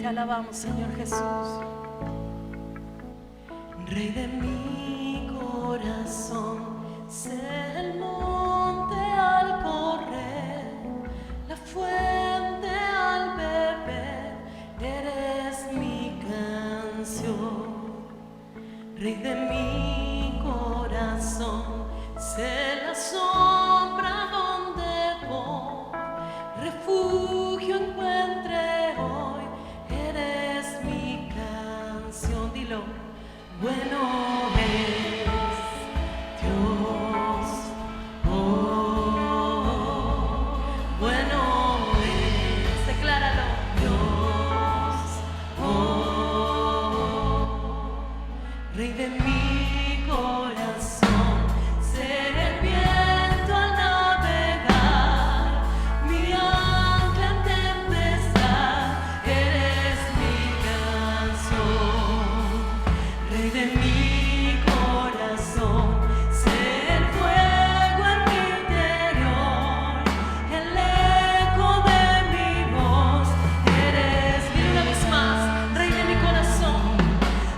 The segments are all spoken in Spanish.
alabamos, Señor Jesús. Rey de mi corazón, sé el monte al correr, la fuente al beber, eres mi canción. Rey de mi corazón, sé la sombra donde voy, refugio encuentre hoy, eres mi canción. Dilo. Bueno es Dios, oh, bueno es, decláralo, Dios, oh, Rey de mi corazón, ser el viento al navegar, mi ancla en tempestad, eres mi canción. Rey de mi corazón, sé el fuego en mi interior, el eco de mi voz, eres, dile una vez más, Rey de mi corazón,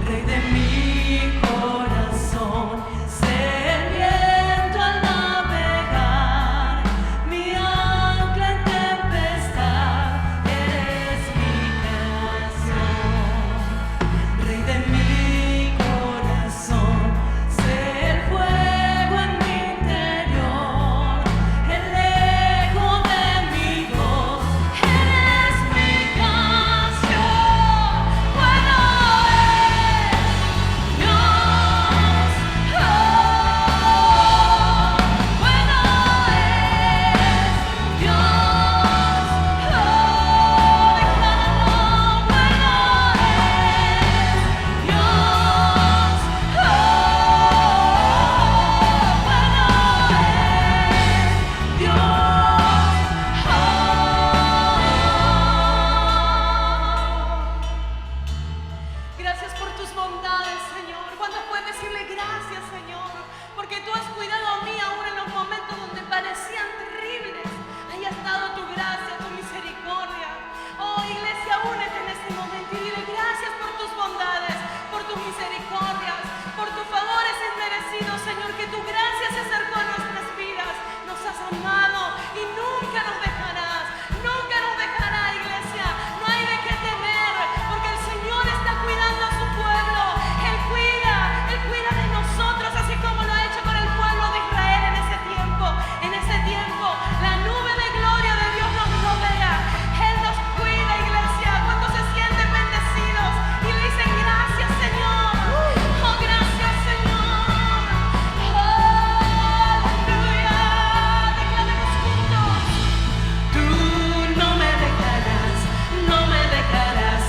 Rey de mi corazón, sé el viento al navegar, mi ancla en tempestad, eres mi canción. Rey de mi corazón, sé el fuego en mi interior, el eco de mi voz, eres mi canción. Bueno es Dios, oh, bueno es Dios, oh, decláralo, bueno es Dios, oh, bueno es Dios, oh. Gracias por tus bondades, Señor. ¿Cuándo puedes decirle gracias, Señor? Porque tú has cuidado a mí aún en los momentos donde parecían terribles. Ahí ha estado tu gracia, tu misericordia. Oh, iglesia, únete en este momento y dile gracias por tus bondades, por tus misericordias, por tus favores inmerecidos, Señor, que tu gracia se acercó a nuestras vidas. Nos has amado y nunca nos dejarás. Nunca nos dejará, iglesia. No hay de qué temer, porque el Señor está cuidando a su pueblo. Él cuida de nosotros, así como lo ha hecho con el pueblo de Israel en ese tiempo. En ese tiempo, la nube de gloria de Dios nos rodea. Él nos cuida, iglesia. Cuando se sienten bendecidos y le dicen gracias, Señor. Oh, gracias, Señor. Oh, aleluya. Declaremos juntos. Tú no me dejarás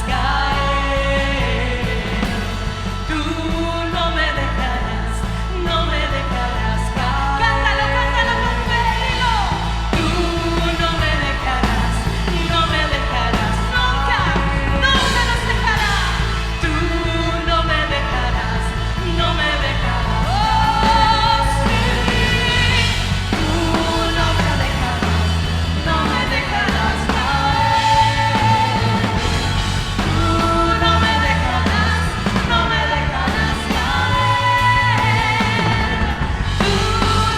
caer. Tú no me dejarás caer. Cántalo con fe, dilo. Tú no me dejarás nunca, nunca nos dejarás. Tú no me dejarás. Oh, sí. Tú no me dejarás caer. Tú no me dejarás caer. Tú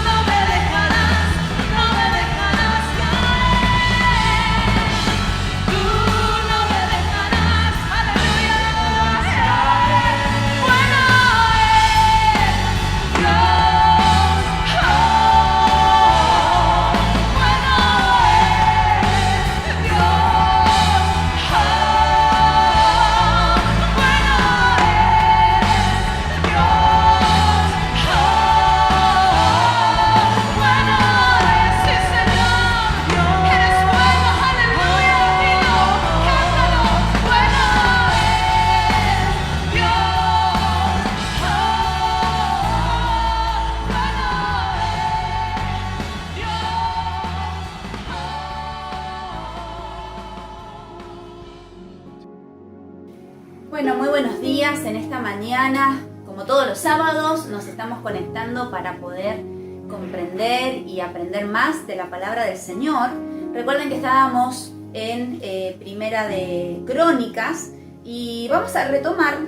no me dejarás caer. Tú no me dejarás, aleluya. Bueno es Dios, oh, bueno es Dios, oh, bueno es Dios, oh, bueno es, sí, Señor, eres bueno, aleluya, dilo, cántalo, bueno es Dios, oh, bueno es Dios, Bueno, muy buenos días en esta mañana. Como todos los sábados, nos estamos conectando para poder comprender y aprender más de la palabra del Señor. Recuerden que estábamos en Primera de Crónicas y vamos a retomar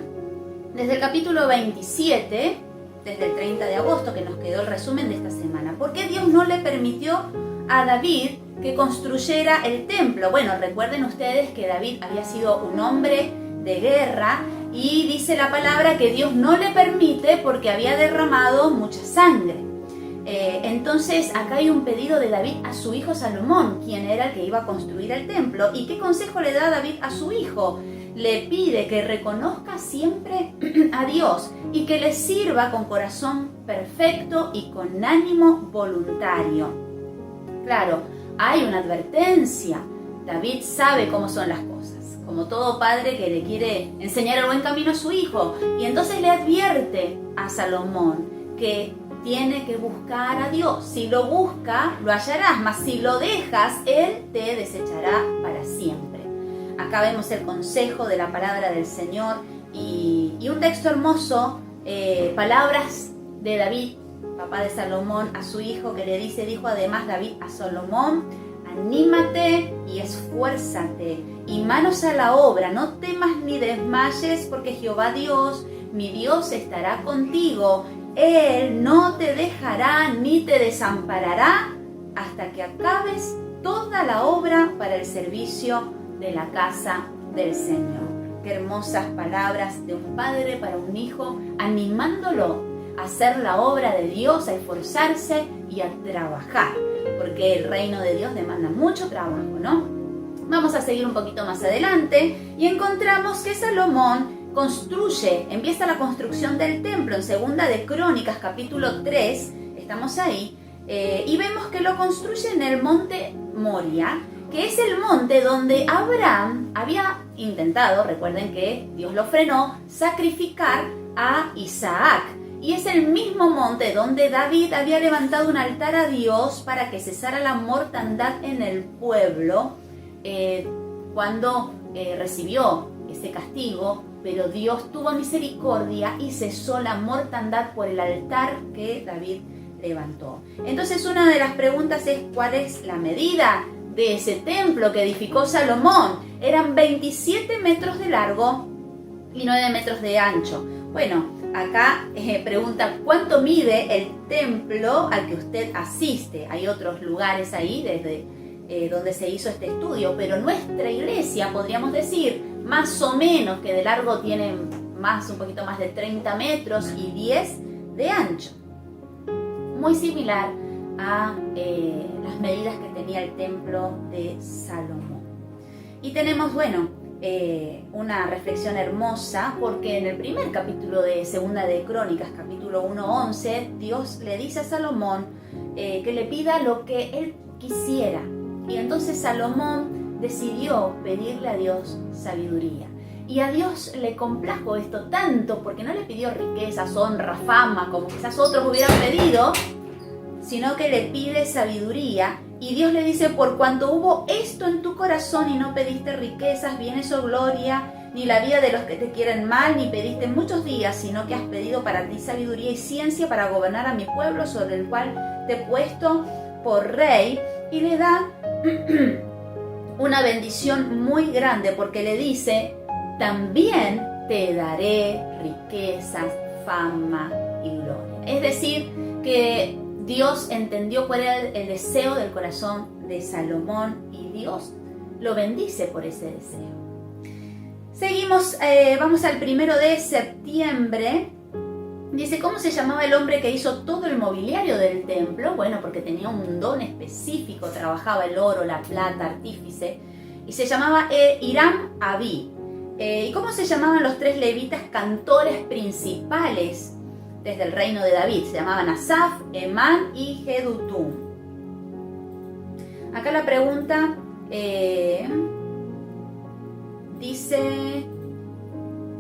desde el capítulo 27, desde el 30 de agosto, que nos quedó el resumen de esta semana. ¿Por qué Dios no le permitió a David que construyera el templo? Bueno, recuerden ustedes que David había sido un hombre de guerra y dice la palabra que Dios no le permite porque había derramado mucha sangre. Entonces acá hay un pedido de David a su hijo Salomón, quien era el que iba a construir el templo. ¿Y qué consejo le da David a su hijo? Le pide que reconozca siempre a Dios y que le sirva con corazón perfecto y con ánimo voluntario. Claro, hay una advertencia. David sabe cómo son las cosas, como todo padre que le quiere enseñar el buen camino a su hijo. Y entonces le advierte a Salomón que tiene que buscar a Dios. Si lo busca, lo hallarás, mas si lo dejas, Él te desechará para siempre. Acá vemos el consejo de la palabra del Señor y un texto hermoso, palabras de David, papá de Salomón, a su hijo, que le dijo además David a Salomón: anímate y esfuérzate y manos a la obra, no temas ni desmayes, porque Jehová Dios, mi Dios, estará contigo. Él no te dejará ni te desamparará hasta que acabes toda la obra para el servicio de la casa del Señor. Qué hermosas palabras de un padre para un hijo, animándolo a hacer la obra de Dios, a esforzarse y a trabajar, porque el reino de Dios demanda mucho trabajo, ¿no? Vamos a seguir un poquito más adelante y encontramos que Salomón empieza la construcción del templo en Segunda de Crónicas, capítulo 3, estamos ahí, y vemos que lo construye en el monte Moria, que es el monte donde Abraham había intentado, recuerden que Dios lo frenó, sacrificar a Isaac. Y es el mismo monte donde David había levantado un altar a Dios para que cesara la mortandad en el pueblo cuando recibió ese castigo, pero Dios tuvo misericordia y cesó la mortandad por el altar que David levantó. Entonces una de las preguntas es: ¿cuál es la medida de ese templo que edificó Salomón? Eran 27 metros de largo y 9 metros de ancho. Bueno, acá pregunta: ¿cuánto mide el templo al que usted asiste? Hay otros lugares ahí desde donde se hizo este estudio, pero nuestra iglesia, podríamos decir, más o menos que de largo tiene un poquito más de 30 metros y 10 de ancho. Muy similar a las medidas que tenía el templo de Salomón. Y tenemos, una reflexión hermosa, porque en el primer capítulo de Segunda de Crónicas, capítulo 1:11, Dios le dice a Salomón que le pida lo que él quisiera. Y entonces Salomón decidió pedirle a Dios sabiduría. Y a Dios le complajo esto tanto, porque no le pidió riquezas, honra, fama, como quizás otros hubieran pedido, sino que le pide sabiduría. Y Dios le dice: por cuanto hubo esto en tu corazón y no pediste riquezas, bienes o gloria, ni la vida de los que te quieren mal, ni pediste muchos días, sino que has pedido para ti sabiduría y ciencia para gobernar a mi pueblo, sobre el cual te he puesto por rey. Y le da una bendición muy grande, porque le dice: también te daré riquezas, fama y gloria. Es decir, que Dios entendió cuál era el deseo del corazón de Salomón y Dios lo bendice por ese deseo. Seguimos, vamos al 1 de septiembre. Dice: ¿cómo se llamaba el hombre que hizo todo el mobiliario del templo? Bueno, porque tenía un don específico, trabajaba el oro, la plata, artífice, y se llamaba Hiram Abí. ¿Y cómo se llamaban los 3 levitas cantores principales desde el reino de David? Se llamaban Asaf, Emán y Jedutum. Acá la pregunta dice: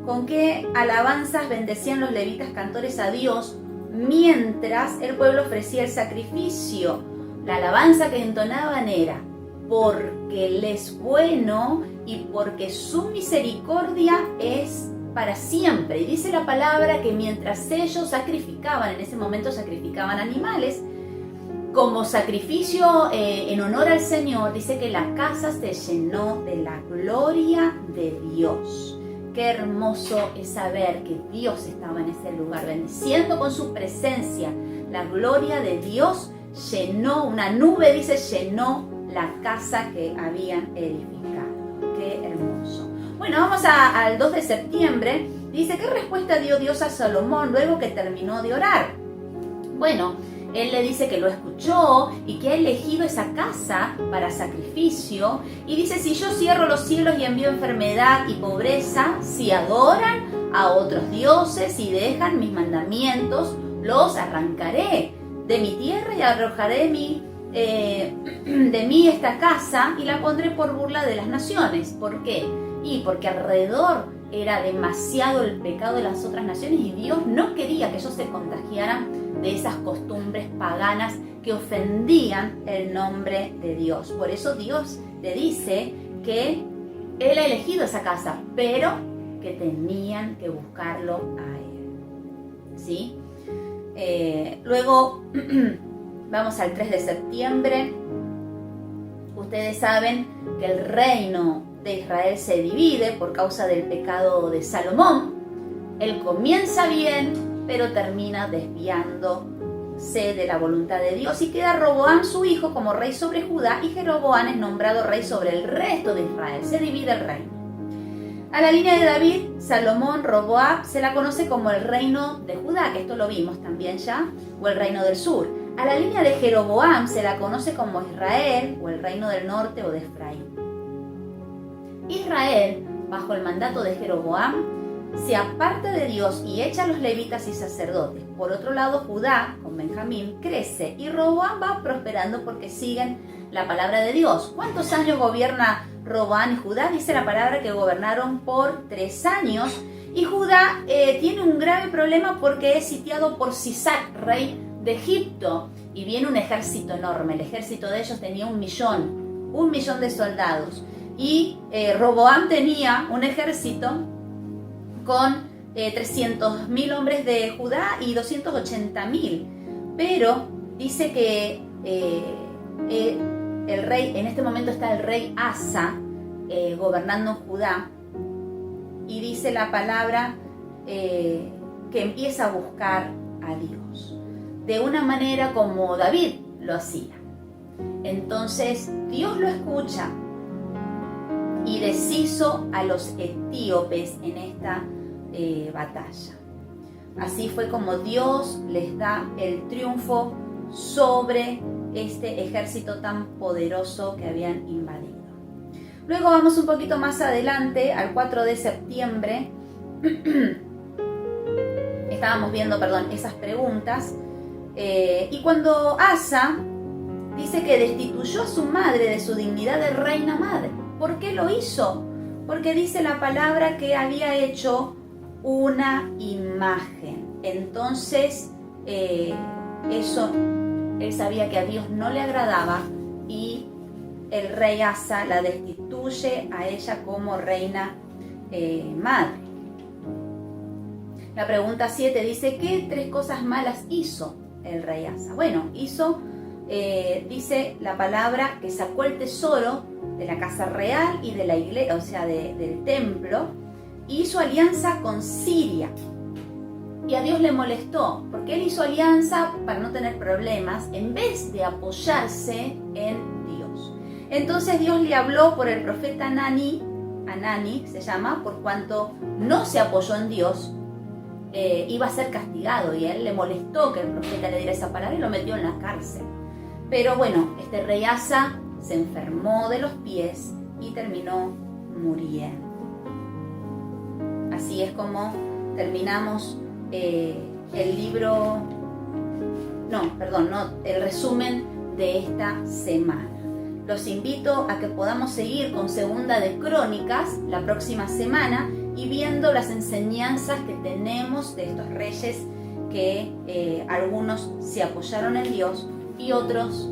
¿con qué alabanzas bendecían los levitas cantores a Dios mientras el pueblo ofrecía el sacrificio? La alabanza que entonaban era: porque Él es bueno y porque su misericordia es para siempre. Y dice la palabra que mientras ellos sacrificaban, en ese momento sacrificaban animales, como sacrificio en honor al Señor, dice que la casa se llenó de la gloria de Dios. Qué hermoso es saber que Dios estaba en ese lugar, bendiciendo con su presencia. La gloria de Dios llenó, una nube dice, llenó la casa que habían edificado. Qué hermoso. Bueno, vamos al 2 de septiembre. Dice, ¿qué respuesta dio Dios a Salomón luego que terminó de orar? Bueno, él le dice que lo escuchó y que ha elegido esa casa para sacrificio. Y dice, si yo cierro los cielos y envío enfermedad y pobreza, si adoran a otros dioses y dejan mis mandamientos, los arrancaré de mi tierra y arrojaré de mí esta casa y la pondré por burla de las naciones. ¿Por qué? Y porque alrededor era demasiado el pecado de las otras naciones y Dios no quería que ellos se contagiaran de esas costumbres paganas que ofendían el nombre de Dios. Por eso Dios le dice que Él ha elegido esa casa, pero que tenían que buscarlo a Él. ¿Sí? Luego vamos al 3 de septiembre. Ustedes saben que el reino de Israel se divide por causa del pecado de Salomón. Él comienza bien, pero termina desviándose de la voluntad de Dios y queda Roboam su hijo como rey sobre Judá y Jeroboam es nombrado rey sobre el resto de Israel. Se divide el reino. A la línea de David, Salomón, Roboam, se la conoce como el reino de Judá, que esto lo vimos también ya, o el reino del sur. A la línea de Jeroboam se la conoce como Israel, o el reino del norte o de Efraín. Israel, bajo el mandato de Jeroboam, se aparta de Dios y echa a los levitas y sacerdotes. Por otro lado, Judá, con Benjamín, crece y Roboam va prosperando porque siguen la palabra de Dios. ¿Cuántos años gobierna Roboam y Judá? Dice la palabra que gobernaron por 3 años. Y Judá tiene un grave problema porque es sitiado por Sisac, rey de Egipto. Y viene un ejército enorme. El ejército de ellos tenía 1 millón de soldados. Y Roboam tenía un ejército con 300.000 hombres de Judá y 280.000. Pero dice que el rey, en este momento está el rey Asa gobernando en Judá. Y dice la palabra que empieza a buscar a Dios. De una manera como David lo hacía. Entonces Dios lo escucha y deshizo a los etíopes en esta batalla. Así fue como Dios les da el triunfo sobre este ejército tan poderoso que habían invadido. Luego vamos un poquito más adelante, al 4 de septiembre. Estábamos viendo, esas preguntas. Y cuando Asa dice que destituyó a su madre de su dignidad de reina madre. ¿Por qué lo hizo? Porque dice la palabra que había hecho una imagen. Entonces, eso, él sabía que a Dios no le agradaba y el rey Asa la destituye a ella como reina madre. La pregunta 7 dice, ¿qué 3 cosas malas hizo el rey Asa? Bueno, hizo, dice la palabra, que sacó el tesoro de la casa real y de la iglesia, o sea, del templo, y hizo alianza con Siria. Y a Dios le molestó, porque él hizo alianza para no tener problemas, en vez de apoyarse en Dios. Entonces Dios le habló por el profeta Anani se llama, por cuanto no se apoyó en Dios, iba a ser castigado, y a él le molestó que el profeta le diera esa palabra y lo metió en la cárcel. Pero bueno, este rey Asa se enfermó de los pies y terminó muriendo. Así es como terminamos el resumen de esta semana. Los invito a que podamos seguir con Segunda de Crónicas la próxima semana y viendo las enseñanzas que tenemos de estos reyes que algunos se apoyaron en Dios y otros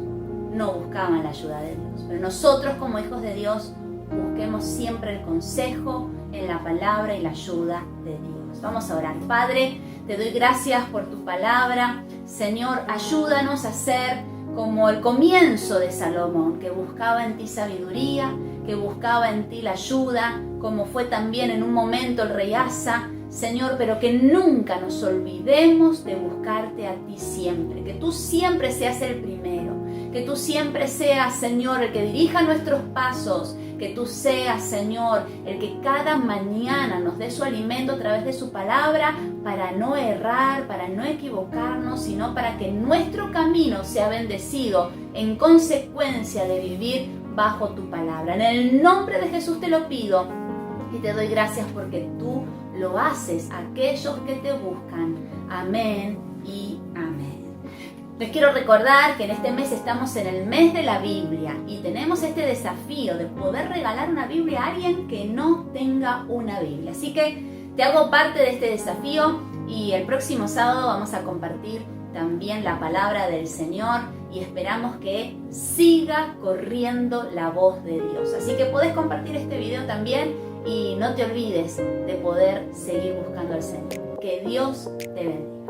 no buscaban la ayuda de Dios. Pero nosotros como hijos de Dios busquemos siempre el consejo en la palabra y la ayuda de Dios. Vamos a orar. Padre, te doy gracias por tu palabra. Señor, ayúdanos a ser como el comienzo de Salomón, que buscaba en ti sabiduría, que buscaba en ti la ayuda, como fue también en un momento el rey Asa, Señor, pero que nunca nos olvidemos de buscarte a ti siempre, que tú siempre seas el primero, que tú siempre seas, Señor, el que dirija nuestros pasos, que tú seas, Señor, el que cada mañana nos dé su alimento a través de su palabra para no errar, para no equivocarnos, sino para que nuestro camino sea bendecido en consecuencia de vivir bajo tu palabra. En el nombre de Jesús te lo pido y te doy gracias porque tú lo haces a aquellos que te buscan. Amén y amén. Les quiero recordar que en este mes estamos en el mes de la Biblia y tenemos este desafío de poder regalar una Biblia a alguien que no tenga una Biblia. Así que te hago parte de este desafío y el próximo sábado vamos a compartir también la palabra del Señor y esperamos que siga corriendo la voz de Dios. Así que podés compartir este video también y no te olvides de poder seguir buscando al Señor. Que Dios te bendiga.